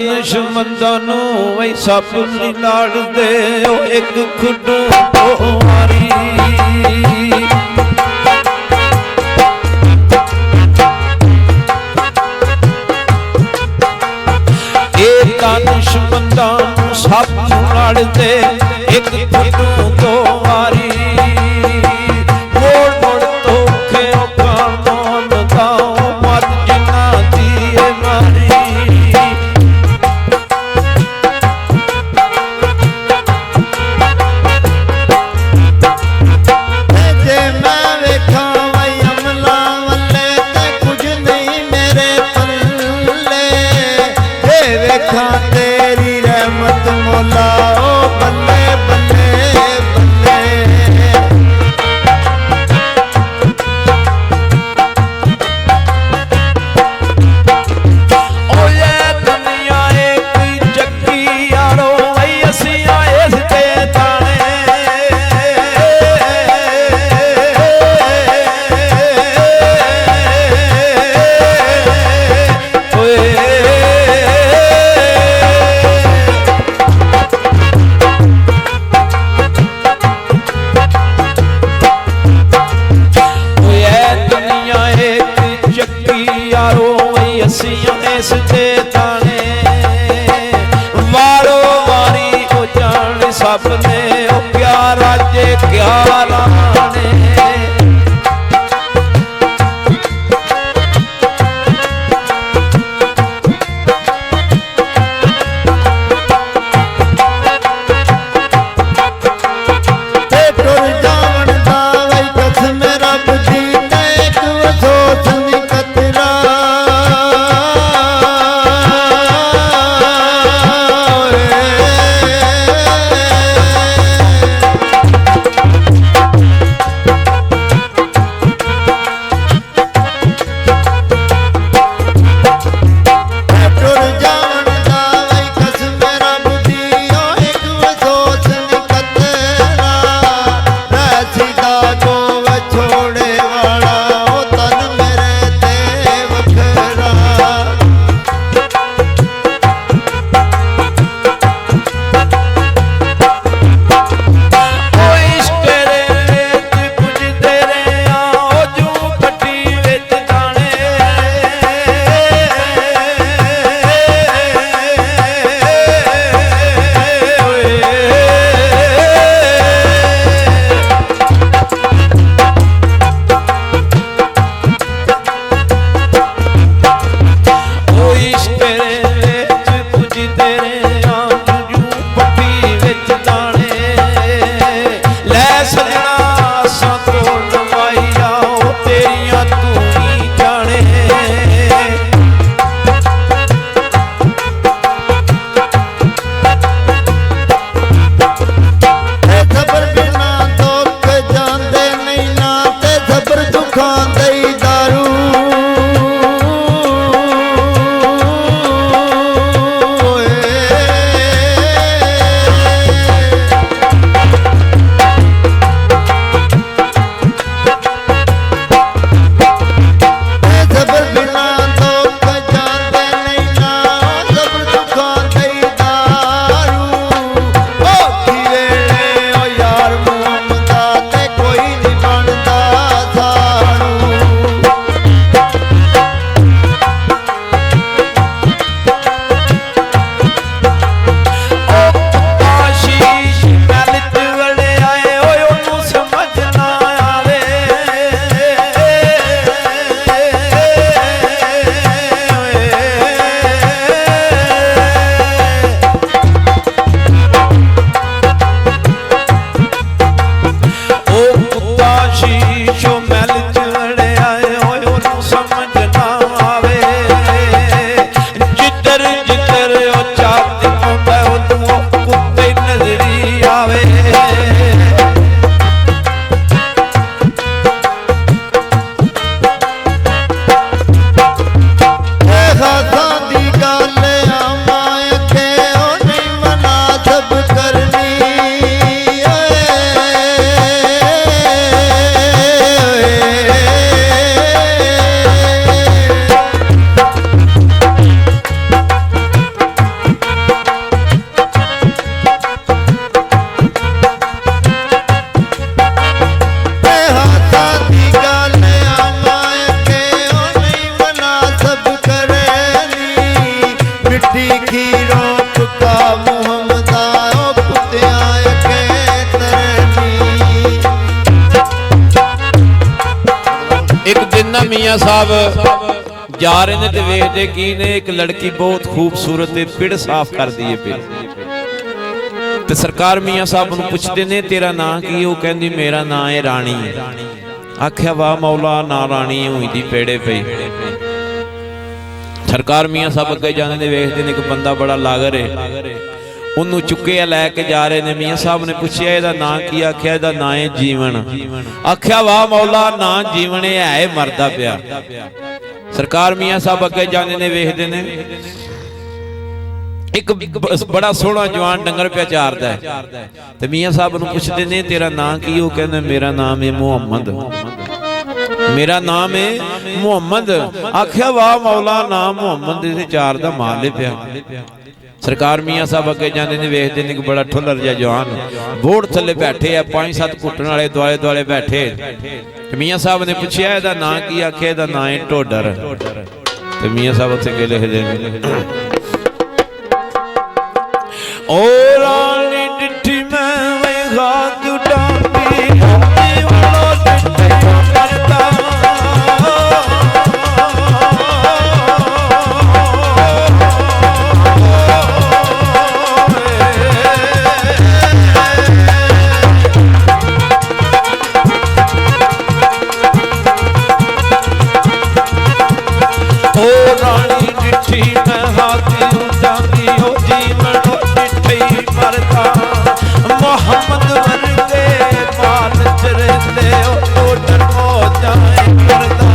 ਦੁਸ਼ਮਣਾਂ ਨੂੰ ਵਈ ਸੱਪ ਨਹੀਂ ਲੜਦੇ, ਉਹ ਇੱਕ ਖੁੱਡੂ ਮਾਰੀ। ਇਹ ਤਾਂ ਦੁਸ਼ਮਣਾਂ ਨੂੰ ਸੱਪ ਨੂੰ ਲੜਦੇ, ਇੱਕ ਖੁੱਡੂ ਤੋਂ ਵਾਰੀ। ਮੋੜ ਮੋੜ ਧੋਖੇ ਉਹ ਕਾਨੂੰਨ ਦਾ ਮਤ ਜਿਨ੍ਹਾਂ ਦੀ ਏ ਮਾਰੀ। तेरी रहमत मौला ओ बल्ले बल्ले बल्ले। ओ ये दुनिया एक चक्की यारो, वही असी आए ते ताने। सप ने क्या राजे क्या राने। ਮੀਆਂ ਸਾਹਿਬ ਜਾ ਰਹੇ ਨੇ ਤੇ ਵੇਖਦੇ ਕੀ ਨੇ, ਇੱਕ ਲੜਕੀ ਬਹੁਤ ਖੂਬਸੂਰਤ ਤੇ ਪਿੜ ਸਾਫ਼ ਕਰਦੀ ਏ ਪਈ। ਤੇ ਸਰਕਾਰ ਮੀਆਂ ਸਾਹਿਬ ਨੂੰ ਪੁੱਛਦੇ ਨੇ ਤੇਰਾ ਨਾਂ ਕੀ? ਉਹ ਕਹਿੰਦੀ ਮੇਰਾ ਨਾਂ ਹੈ ਰਾਣੀ। ਆਖਿਆ ਵਾਹ ਮੌਲਾ, ਨਾ ਰਾਣੀ ਹੋਈ ਦੀ ਪੇੜੇ ਪਈ। ਸਰਕਾਰ ਮੀਆਂ ਸਾਹਿਬ ਅੱਗੇ ਜਾਂਦੇ ਨੇ, ਵੇਖਦੇ ਨੇ ਇੱਕ ਬੰਦਾ ਬੜਾ ਲਾਗਰ ਹੈ, ਉਹਨੂੰ ਚੁੱਕਿਆ ਲੈ ਕੇ ਜਾ ਰਹੇ ਨੇ। ਮੀਆਂ ਸਾਹਿਬ ਨੇ ਪੁੱਛਿਆ ਇਹਦਾ ਨਾਂ ਕੀ? ਆਖਿਆ ਇਹਦਾ ਨਾਂ ਹੈ ਜੀਵਨ। ਆਖਿਆ ਵਾਹ ਮੌਲਾ, ਨਾਂ ਜੀਵਨ ਹੈ ਮਰਦਾ ਪਿਆ। ਸਰਕਾਰ ਮੀਆਂ ਸਾਹਿਬ ਅੱਗੇ ਜਾਂਦੇ ਨੇ, ਵੇਖਦੇ ਨੇ ਇੱਕ ਬੜਾ ਸੋਹਣਾ ਜਵਾਨ ਡੰਗਰ ਪਿਆ ਚਾਰਦਾ ਤੇ ਮੀਆਂ ਸਾਹਿਬ ਨੂੰ ਪੁੱਛਦੇ ਨੇ ਤੇਰਾ ਨਾਂ ਕੀ? ਉਹ ਕਹਿੰਦਾ ਮੇਰਾ ਨਾਮ ਹੈ ਮੁਹੰਮਦ, ਮੇਰਾ ਨਾਮ ਹੈ ਮੁਹੰਮਦ। ਆਖਿਆ ਵਾਹ ਮੌਲਾ, ਨਾਮ ਮੁਹੰਮਦ ਦੇ ਚਾਰ ਦਾ ਮਾਲ ਪਿਆ। ਸਰਕਾਰ ਮੀਆਂ ਸਾਹਿਬ ਅੱਗੇ ਜਾਂਦੇ ਨੇ, ਵੇਖਦੇ ਨੇ ਕਿ ਬੜਾ ਠੁੱਲਰ ਜਿਹਾ ਜਵਾਨ ਬੋੜ ਥੱਲੇ ਬੈਠੇ ਆ, 5-7 ਘੁੱਟਣ ਵਾਲੇ ਦੁਆਲੇ ਦੁਆਲੇ ਬੈਠੇ। ਮੀਆਂ ਸਾਹਿਬ ਨੇ ਪੁੱਛਿਆ ਇਹਦਾ ਨਾਂ ਕੀ? ਆਖਿਆ ਇਹਦਾ ਨਾਂ ਹੈ ਢੋਡਰ। ਤੇ ਮੀਆਂ ਸਾਹਿਬ ਉੱਥੇ ਕੇ ਲਿਖਦੇ ਨੇ ਓ ਰਾਣੀ ਡਿੱਠੀ ਮੈਂ ਵੇਖਾ ਦੁਟਾਂਦੀ ਜੀਵਨੋ ਡਿੱਠੀ ਕਰਦਾ। ਓ ਰਾਣੀ ਡਿੱਠੀ ਮੈਂ ਹਾਥੀ ਉਡਾਂਦੀ ਓ ਜੀਵਨੋ ਡਿੱਠੀ ਮਰਦਾ। ਮੁਹੰਮਦ ਵਰਗੇ ਬਾਲ ਚ ਰਹਿੰਦੇ ਓ ਢੋਡਰ ਮੌਜਾਂ ਕਰਦਾ।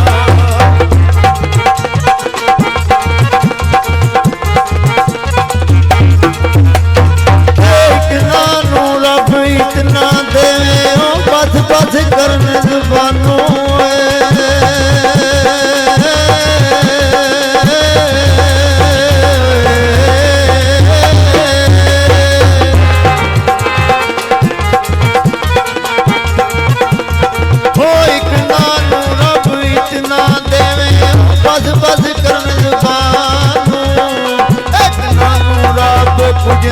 ਇਤਨਾ ਨੂੰ ਰੱਬ ਇਤਨਾ ਦੇਵੇ ਓ ਬਸ ਬਸ ਕਰਨ ਜ਼ੁਬਾਨੋਂ ਕੁਝ